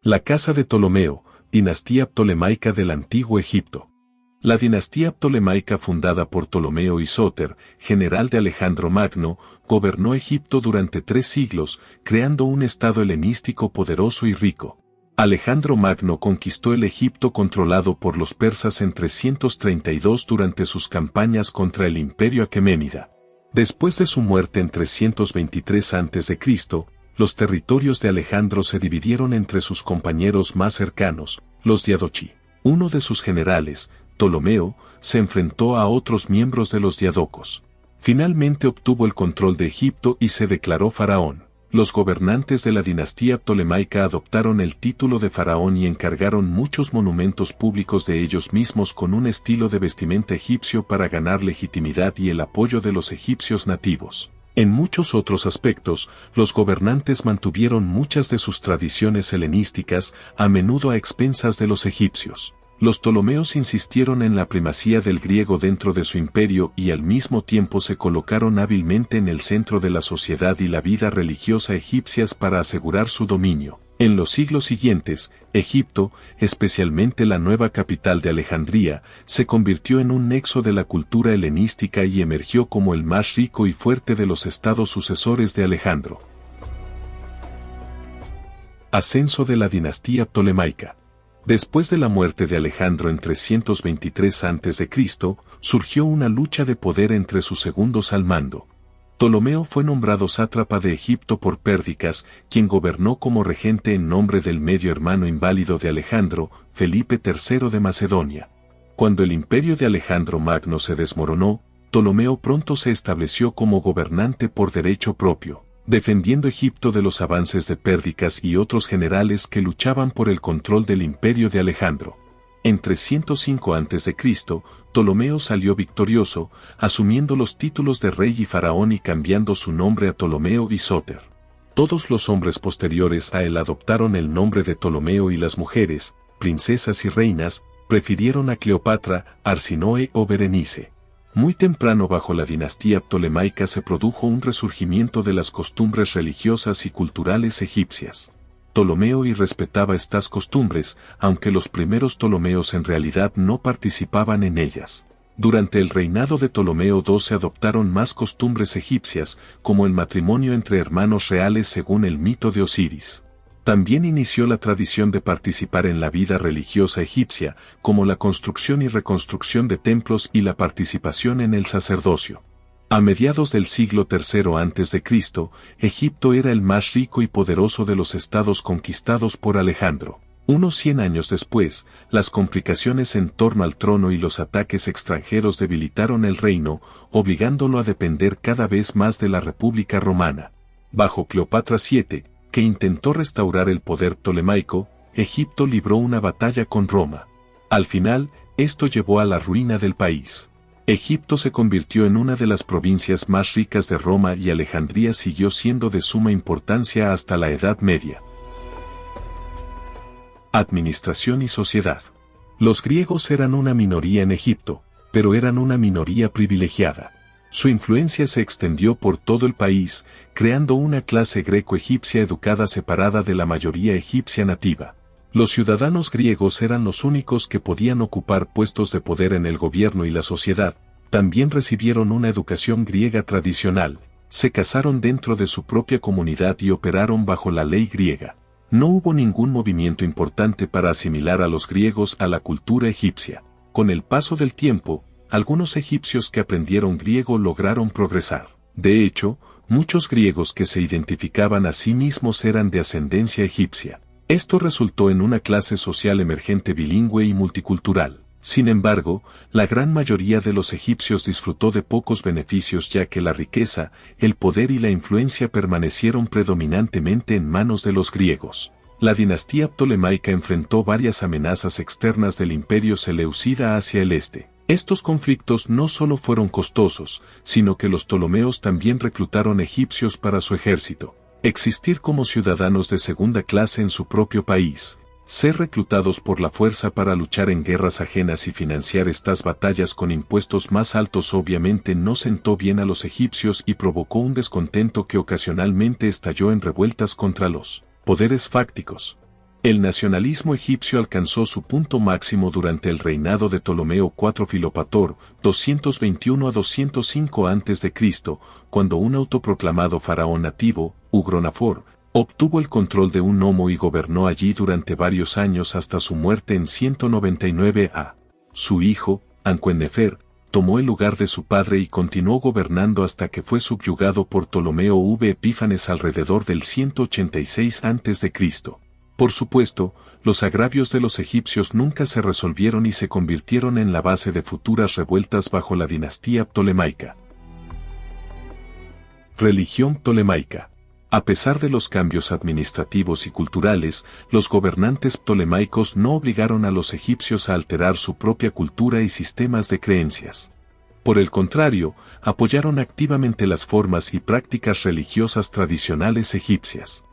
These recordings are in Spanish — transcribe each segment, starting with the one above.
La casa de Ptolomeo, dinastía ptolemaica del Antiguo Egipto. La dinastía ptolemaica fundada por Ptolomeo y Sóter, general de Alejandro Magno, gobernó Egipto durante 3 siglos, creando un estado helenístico poderoso y rico. Alejandro Magno conquistó el Egipto controlado por los persas en 332 durante sus campañas contra el Imperio Aqueménida. Después de su muerte en 323 a.C., los territorios de Alejandro se dividieron entre sus compañeros más cercanos, los Diadochi. Uno de sus generales, Ptolomeo, se enfrentó a otros miembros de los Diadocos. Finalmente obtuvo el control de Egipto y se declaró faraón. Los gobernantes de la dinastía ptolemaica adoptaron el título de faraón y encargaron muchos monumentos públicos de ellos mismos con un estilo de vestimenta egipcio para ganar legitimidad y el apoyo de los egipcios nativos. En muchos otros aspectos, los gobernantes mantuvieron muchas de sus tradiciones helenísticas, a menudo a expensas de los egipcios. Los Ptolomeos insistieron en la primacía del griego dentro de su imperio y al mismo tiempo se colocaron hábilmente en el centro de la sociedad y la vida religiosa egipcias para asegurar su dominio. En los siglos siguientes, Egipto, especialmente la nueva capital de Alejandría, se convirtió en un nexo de la cultura helenística y emergió como el más rico y fuerte de los estados sucesores de Alejandro. Ascenso de la dinastía ptolemaica. Después de la muerte de Alejandro en 323 a.C., surgió una lucha de poder entre sus segundos al mando. Ptolomeo fue nombrado sátrapa de Egipto por Pérdicas, quien gobernó como regente en nombre del medio hermano inválido de Alejandro, Felipe III de Macedonia. Cuando el imperio de Alejandro Magno se desmoronó, Ptolomeo pronto se estableció como gobernante por derecho propio, defendiendo Egipto de los avances de Pérdicas y otros generales que luchaban por el control del imperio de Alejandro. En 305 a.C., Ptolomeo salió victorioso, asumiendo los títulos de rey y faraón y cambiando su nombre a Ptolomeo y Sóter. Todos los hombres posteriores a él adoptaron el nombre de Ptolomeo y las mujeres, princesas y reinas, prefirieron a Cleopatra, Arsinoe o Berenice. Muy temprano bajo la dinastía ptolemaica se produjo un resurgimiento de las costumbres religiosas y culturales egipcias. Ptolomeo respetaba estas costumbres, aunque los primeros Ptolomeos en realidad no participaban en ellas. Durante el reinado de Ptolomeo II se adoptaron más costumbres egipcias, como el matrimonio entre hermanos reales según el mito de Osiris. También inició la tradición de participar en la vida religiosa egipcia, como la construcción y reconstrucción de templos y la participación en el sacerdocio. A mediados del siglo III a.C., Egipto era el más rico y poderoso de los estados conquistados por Alejandro. Unos 100 años después, las complicaciones en torno al trono y los ataques extranjeros debilitaron el reino, obligándolo a depender cada vez más de la República Romana. Bajo Cleopatra VII, que intentó restaurar el poder ptolemaico, Egipto libró una batalla con Roma. Al final, esto llevó a la ruina del país. Egipto se convirtió en una de las provincias más ricas de Roma y Alejandría siguió siendo de suma importancia hasta la Edad Media. Administración y sociedad. Los griegos eran una minoría en Egipto, pero eran una minoría privilegiada. Su influencia se extendió por todo el país, creando una clase greco-egipcia educada separada de la mayoría egipcia nativa. Los ciudadanos griegos eran los únicos que podían ocupar puestos de poder en el gobierno y la sociedad, también recibieron una educación griega tradicional, se casaron dentro de su propia comunidad y operaron bajo la ley griega. No hubo ningún movimiento importante para asimilar a los griegos a la cultura egipcia. Con el paso del tiempo, algunos egipcios que aprendieron griego lograron progresar. De hecho, muchos griegos que se identificaban a sí mismos eran de ascendencia egipcia. Esto resultó en una clase social emergente bilingüe y multicultural. Sin embargo, la gran mayoría de los egipcios disfrutó de pocos beneficios ya que la riqueza, el poder y la influencia permanecieron predominantemente en manos de los griegos. La dinastía ptolemaica enfrentó varias amenazas externas del imperio seleucida hacia el este. Estos conflictos no solo fueron costosos, sino que los ptolomeos también reclutaron egipcios para su ejército. Existir como ciudadanos de segunda clase en su propio país, ser reclutados por la fuerza para luchar en guerras ajenas y financiar estas batallas con impuestos más altos obviamente no sentó bien a los egipcios y provocó un descontento que ocasionalmente estalló en revueltas contra los poderes fácticos. El nacionalismo egipcio alcanzó su punto máximo durante el reinado de Ptolomeo IV Filopator, 221 a 205 a.C., cuando un autoproclamado faraón nativo, Ugronafor, obtuvo el control de un nomo y gobernó allí durante varios años hasta su muerte en 199 a. Su hijo, Ancuennefer, tomó el lugar de su padre y continuó gobernando hasta que fue subyugado por Ptolomeo V Epífanes alrededor del 186 a.C. Por supuesto, los agravios de los egipcios nunca se resolvieron y se convirtieron en la base de futuras revueltas bajo la dinastía ptolemaica. Religión ptolemaica. A pesar de los cambios administrativos y culturales, los gobernantes ptolemaicos no obligaron a los egipcios a alterar su propia cultura y sistemas de creencias. Por el contrario, apoyaron activamente las formas y prácticas religiosas tradicionales egipcias.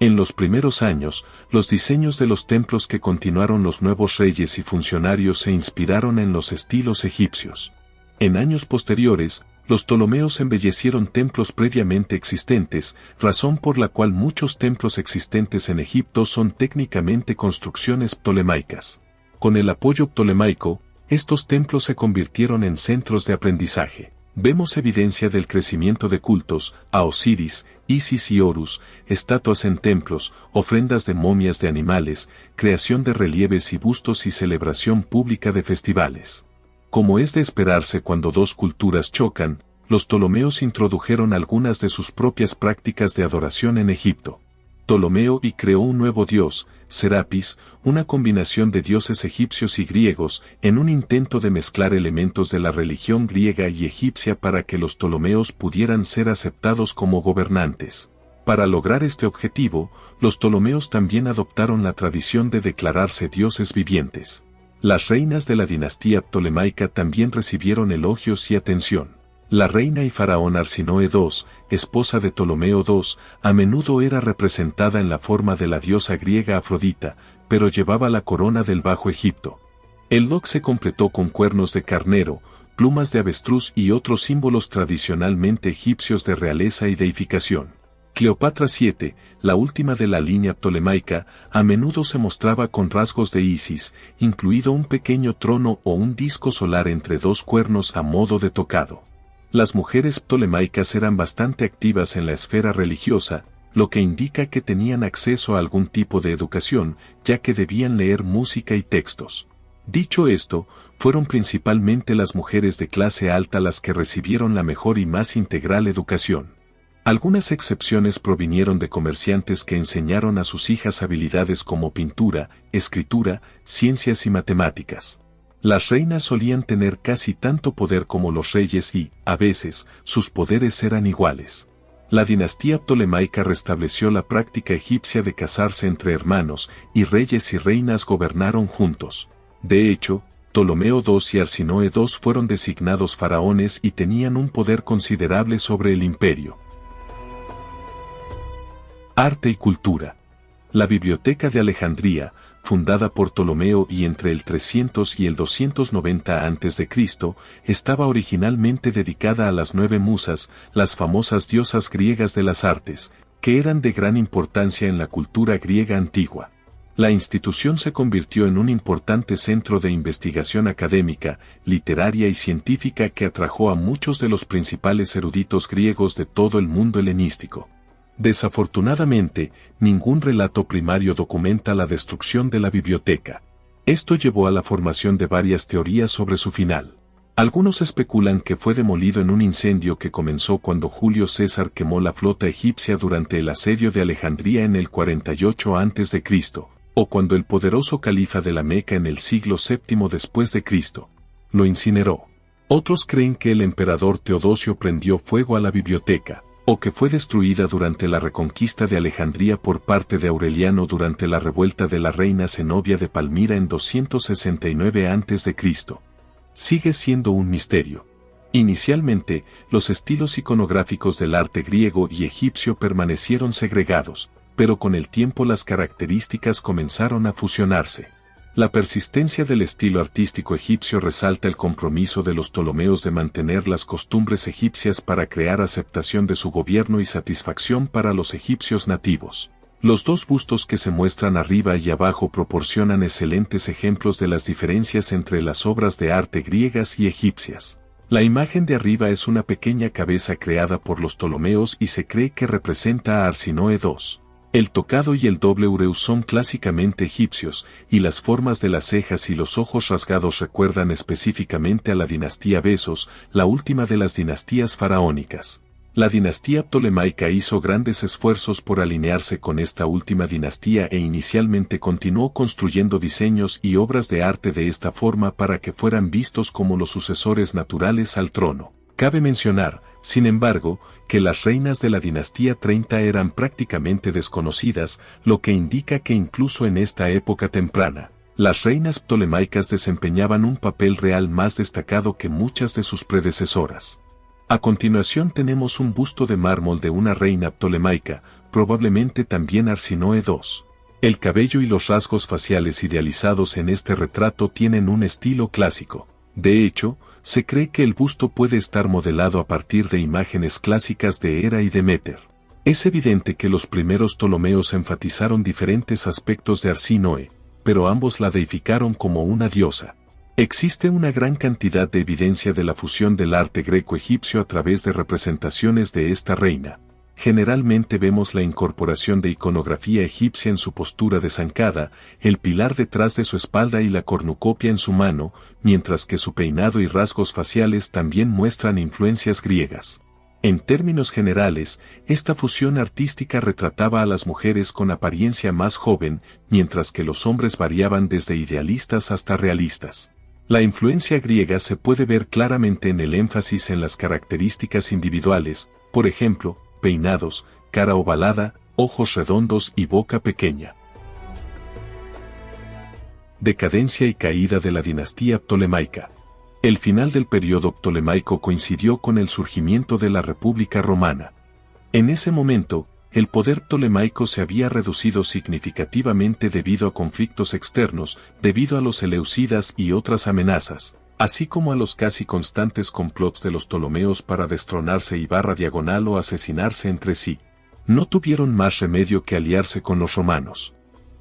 En los primeros años, los diseños de los templos que continuaron los nuevos reyes y funcionarios se inspiraron en los estilos egipcios. En años posteriores, los Ptolomeos embellecieron templos previamente existentes, razón por la cual muchos templos existentes en Egipto son técnicamente construcciones ptolemaicas. Con el apoyo ptolemaico, estos templos se convirtieron en centros de aprendizaje. Vemos evidencia del crecimiento de cultos a Osiris, Isis y Horus, estatuas en templos, ofrendas de momias de animales, creación de relieves y bustos y celebración pública de festivales. Como es de esperarse cuando dos culturas chocan, los Ptolomeos introdujeron algunas de sus propias prácticas de adoración en Egipto. Ptolomeo I creó un nuevo dios, Serapis, una combinación de dioses egipcios y griegos, en un intento de mezclar elementos de la religión griega y egipcia para que los Ptolomeos pudieran ser aceptados como gobernantes. Para lograr este objetivo, los Ptolomeos también adoptaron la tradición de declararse dioses vivientes. Las reinas de la dinastía ptolemaica también recibieron elogios y atención. La reina y faraón Arsinoe II, esposa de Ptolomeo II, a menudo era representada en la forma de la diosa griega Afrodita, pero llevaba la corona del Bajo Egipto. El look se completó con cuernos de carnero, plumas de avestruz y otros símbolos tradicionalmente egipcios de realeza y deificación. Cleopatra VII, la última de la línea ptolemaica, a menudo se mostraba con rasgos de Isis, incluido un pequeño trono o un disco solar entre dos cuernos a modo de tocado. Las mujeres ptolemaicas eran bastante activas en la esfera religiosa, lo que indica que tenían acceso a algún tipo de educación, ya que debían leer música y textos. Dicho esto, fueron principalmente las mujeres de clase alta las que recibieron la mejor y más integral educación. Algunas excepciones provinieron de comerciantes que enseñaron a sus hijas habilidades como pintura, escritura, ciencias y matemáticas. Las reinas solían tener casi tanto poder como los reyes y, a veces, sus poderes eran iguales. La dinastía ptolemaica restableció la práctica egipcia de casarse entre hermanos, y reyes y reinas gobernaron juntos. De hecho, Ptolomeo II y Arsinoe II fueron designados faraones y tenían un poder considerable sobre el imperio. Arte y cultura. La Biblioteca de Alejandría, fundada por Ptolomeo I entre el 300 y el 290 a.C., estaba originalmente dedicada a las 9 musas, las famosas diosas griegas de las artes, que eran de gran importancia en la cultura griega antigua. La institución se convirtió en un importante centro de investigación académica, literaria y científica que atrajo a muchos de los principales eruditos griegos de todo el mundo helenístico. Desafortunadamente, ningún relato primario documenta la destrucción de la biblioteca. Esto llevó a la formación de varias teorías sobre su final. Algunos especulan que fue demolido en un incendio que comenzó cuando Julio César quemó la flota egipcia durante el asedio de Alejandría en el 48 a.C., o cuando el poderoso califa de la Meca en el siglo VII después de Cristo lo incineró. Otros creen que el emperador Teodosio prendió fuego a la biblioteca, o que fue destruida durante la reconquista de Alejandría por parte de Aureliano durante la revuelta de la reina Zenobia de Palmira en 269 a.C. Sigue siendo un misterio. Inicialmente, los estilos iconográficos del arte griego y egipcio permanecieron segregados, pero con el tiempo las características comenzaron a fusionarse. La persistencia del estilo artístico egipcio resalta el compromiso de los Ptolomeos de mantener las costumbres egipcias para crear aceptación de su gobierno y satisfacción para los egipcios nativos. Los dos bustos que se muestran arriba y abajo proporcionan excelentes ejemplos de las diferencias entre las obras de arte griegas y egipcias. La imagen de arriba es una pequeña cabeza creada por los Ptolomeos y se cree que representa a Arsinoe II. El tocado y el doble ureus son clásicamente egipcios, y las formas de las cejas y los ojos rasgados recuerdan específicamente a la dinastía Besos, la última de las dinastías faraónicas. La dinastía ptolemaica hizo grandes esfuerzos por alinearse con esta última dinastía e inicialmente continuó construyendo diseños y obras de arte de esta forma para que fueran vistos como los sucesores naturales al trono. Cabe mencionar, sin embargo, que las reinas de la dinastía 30 eran prácticamente desconocidas, lo que indica que incluso en esta época temprana, las reinas ptolemaicas desempeñaban un papel real más destacado que muchas de sus predecesoras. A continuación tenemos un busto de mármol de una reina ptolemaica, probablemente también Arsinoe II. El cabello y los rasgos faciales idealizados en este retrato tienen un estilo clásico. De hecho, se cree que el busto puede estar modelado a partir de imágenes clásicas de Hera y Deméter. Es evidente que los primeros Ptolomeos enfatizaron diferentes aspectos de Arsinoe, pero ambos la deificaron como una diosa. Existe una gran cantidad de evidencia de la fusión del arte greco-egipcio a través de representaciones de esta reina. Generalmente vemos la incorporación de iconografía egipcia en su postura de zancada, el pilar detrás de su espalda y la cornucopia en su mano, mientras que su peinado y rasgos faciales también muestran influencias griegas. En términos generales, esta fusión artística retrataba a las mujeres con apariencia más joven, mientras que los hombres variaban desde idealistas hasta realistas. La influencia griega se puede ver claramente en el énfasis en las características individuales, por ejemplo, peinados, cara ovalada, ojos redondos y boca pequeña. Decadencia y caída de la dinastía ptolemaica. El final del periodo ptolemaico coincidió con el surgimiento de la República Romana. En ese momento, el poder ptolemaico se había reducido significativamente debido a conflictos externos, debido a los seleucidas y otras amenazas, así como a los casi constantes complots de los Ptolomeos para destronarse /diagonal o asesinarse entre sí. No tuvieron más remedio que aliarse con los romanos.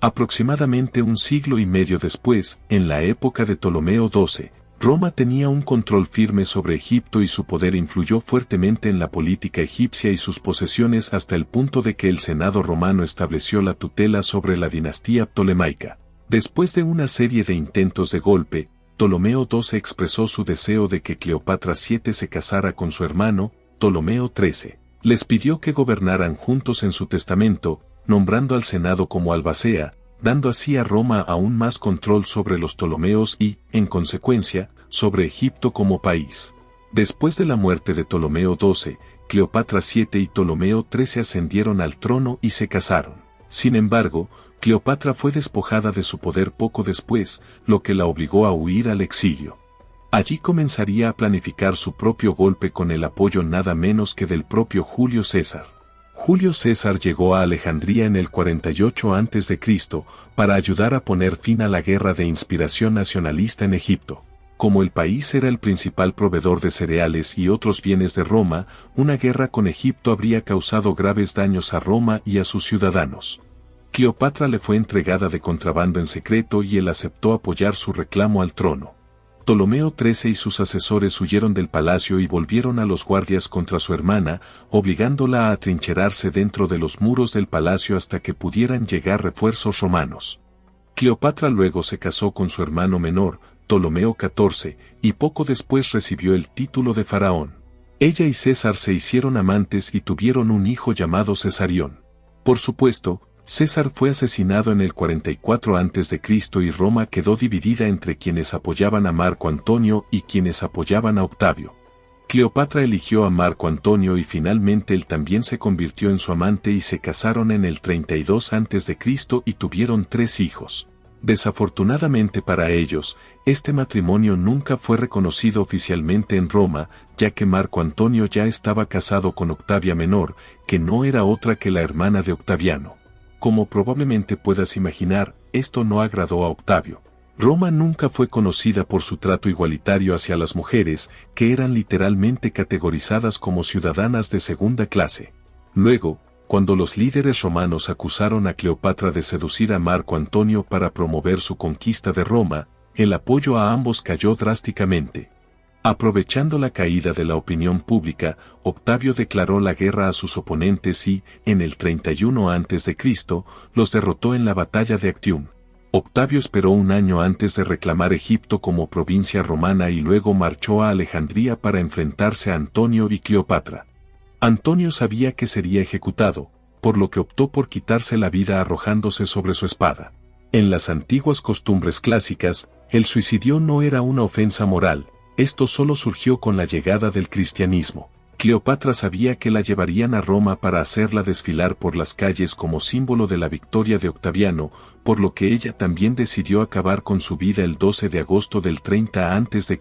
Aproximadamente un siglo y medio después, en la época de Ptolomeo XII, Roma tenía un control firme sobre Egipto y su poder influyó fuertemente en la política egipcia y sus posesiones hasta el punto de que el Senado romano estableció la tutela sobre la dinastía ptolemaica. Después de una serie de intentos de golpe, Ptolomeo XII expresó su deseo de que Cleopatra VII se casara con su hermano, Ptolomeo XIII. Les pidió que gobernaran juntos en su testamento, nombrando al Senado como albacea, dando así a Roma aún más control sobre los Ptolomeos y, en consecuencia, sobre Egipto como país. Después de la muerte de Ptolomeo XII, Cleopatra VII y Ptolomeo XIII ascendieron al trono y se casaron. Sin embargo, Cleopatra fue despojada de su poder poco después, lo que la obligó a huir al exilio. Allí comenzaría a planificar su propio golpe con el apoyo nada menos que del propio Julio César. Julio César llegó a Alejandría en el 48 a.C. para ayudar a poner fin a la guerra de inspiración nacionalista en Egipto. Como el país era el principal proveedor de cereales y otros bienes de Roma, una guerra con Egipto habría causado graves daños a Roma y a sus ciudadanos. Cleopatra le fue entregada de contrabando en secreto y él aceptó apoyar su reclamo al trono. Ptolomeo XIII y sus asesores huyeron del palacio y volvieron a los guardias contra su hermana, obligándola a atrincherarse dentro de los muros del palacio hasta que pudieran llegar refuerzos romanos. Cleopatra luego se casó con su hermano menor, Ptolomeo XIV, y poco después recibió el título de faraón. Ella y César se hicieron amantes y tuvieron un hijo llamado Cesarión. Por supuesto, César fue asesinado en el 44 a.C. y Roma quedó dividida entre quienes apoyaban a Marco Antonio y quienes apoyaban a Octavio. Cleopatra eligió a Marco Antonio y finalmente él también se convirtió en su amante y se casaron en el 32 a.C. y tuvieron 3 hijos. Desafortunadamente para ellos, este matrimonio nunca fue reconocido oficialmente en Roma, ya que Marco Antonio ya estaba casado con Octavia Menor, que no era otra que la hermana de Octaviano. Como probablemente puedas imaginar, esto no agradó a Octavio. Roma nunca fue conocida por su trato igualitario hacia las mujeres, que eran literalmente categorizadas como ciudadanas de segunda clase. Luego, Cuando los líderes romanos acusaron a Cleopatra de seducir a Marco Antonio para promover su conquista de Roma, el apoyo a ambos cayó drásticamente. Aprovechando la caída de la opinión pública, Octavio declaró la guerra a sus oponentes y, en el 31 a.C., los derrotó en la batalla de Actium. Octavio esperó un año antes de reclamar Egipto como provincia romana y luego marchó a Alejandría para enfrentarse a Antonio y Cleopatra. Antonio sabía que sería ejecutado, por lo que optó por quitarse la vida arrojándose sobre su espada. En las antiguas costumbres clásicas, el suicidio no era una ofensa moral, esto solo surgió con la llegada del cristianismo. Cleopatra sabía que la llevarían a Roma para hacerla desfilar por las calles como símbolo de la victoria de Octaviano, por lo que ella también decidió acabar con su vida el 12 de agosto del 30 a.C.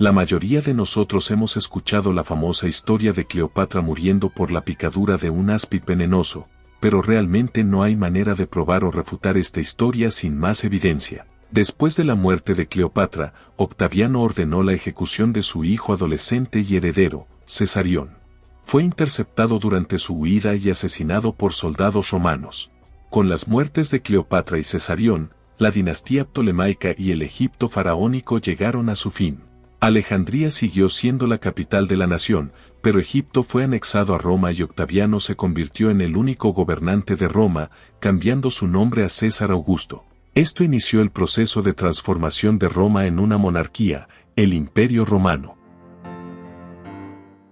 La mayoría de nosotros hemos escuchado la famosa historia de Cleopatra muriendo por la picadura de un áspid venenoso, pero realmente no hay manera de probar o refutar esta historia sin más evidencia. Después de la muerte de Cleopatra, Octaviano ordenó la ejecución de su hijo adolescente y heredero, Cesarión. Fue interceptado durante su huida y asesinado por soldados romanos. Con las muertes de Cleopatra y Cesarión, la dinastía ptolemaica y el Egipto faraónico llegaron a su fin. Alejandría siguió siendo la capital de la nación, pero Egipto fue anexado a Roma y Octaviano se convirtió en el único gobernante de Roma, cambiando su nombre a César Augusto. Esto inició el proceso de transformación de Roma en una monarquía, el Imperio Romano.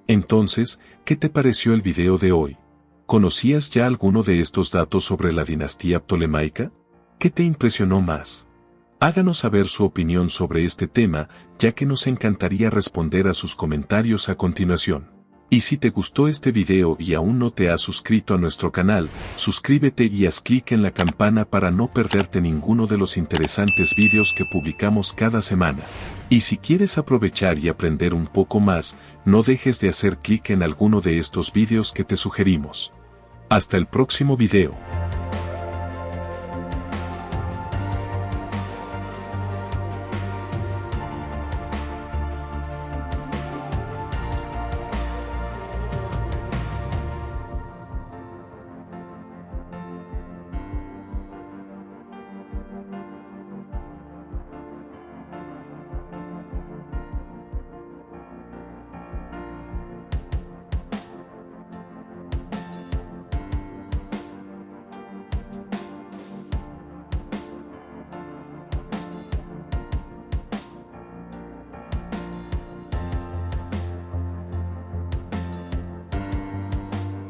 Entonces, ¿qué te pareció el video de hoy? ¿Conocías ya alguno de estos datos sobre la dinastía ptolemaica? ¿Qué te impresionó más? Háganos saber su opinión sobre este tema, ya que nos encantaría responder a sus comentarios a continuación. Y si te gustó este video y aún no te has suscrito a nuestro canal, suscríbete y haz clic en la campana para no perderte ninguno de los interesantes videos que publicamos cada semana. Y si quieres aprovechar y aprender un poco más, no dejes de hacer clic en alguno de estos videos que te sugerimos. Hasta el próximo video.